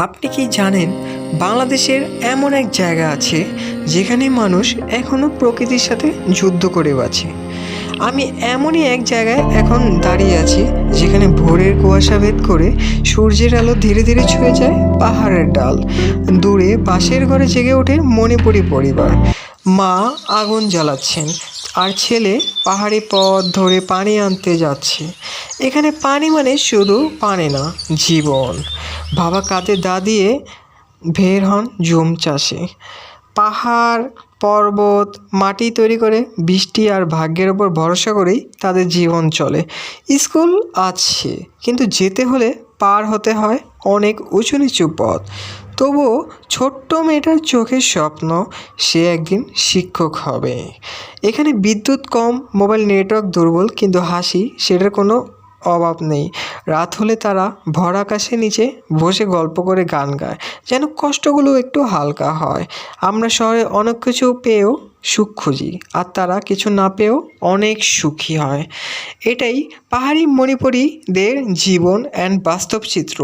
আপনি কি জানেন বাংলাদেশের এমন এক জায়গা আছে যেখানে মানুষ এখনও প্রকৃতির সাথে যুদ্ধ করে বাঁচে। আমি এমনই এক জায়গায় এখন দাঁড়িয়ে আছি যেখানে ভোরের কুয়াশা ভেদ করে সূর্যের আলো ধীরে ধীরে ছুঁয়ে যায় পাহাড়ের ডাল। দূরে বাঁশের ঘরে জেগে ওঠে মণিপুরি পরিবার। মা আগুন জ্বালাচ্ছেন আর ছেলে পাহাড়ি পথ ধরে পানি আনতে যাচ্ছে। এখানে পানি মানে শুধু পানি না, জীবন। বাবা কাঁধে দা দিয়ে বের হন জুম চাষে। পাহাড়, পর্বত, মাটি তৈরি করে বৃষ্টি আর ভাগ্যের ওপর ভরসা করেই তাদের জীবন চলে। স্কুল আছে, কিন্তু যেতে হলে পার হতে হয় অনেক উঁচু নিচু পথ। তবুও ছোট্ট মেয়েটার চোখের স্বপ্ন সে একদিন শিক্ষক হবে। এখানে বিদ্যুৎ কম, মোবাইল নেটওয়ার্ক দুর্বল, কিন্তু হাসি সেটার কোনো অভাব নেই। রাত হলে তারা ভরা আকাশের নিচে বসে গল্প করে গান গায়, যেন কষ্টগুলো একটু হালকা হয়। আমরা শহরে অনেক কিছু পেয়েও সুখ খুঁজি, আর তারা কিছু না পেয়েও অনেক সুখী হয়। এটাই পাহাড়ি মণিপুরীদের জীবন অ্যান্ড বাস্তব চিত্র।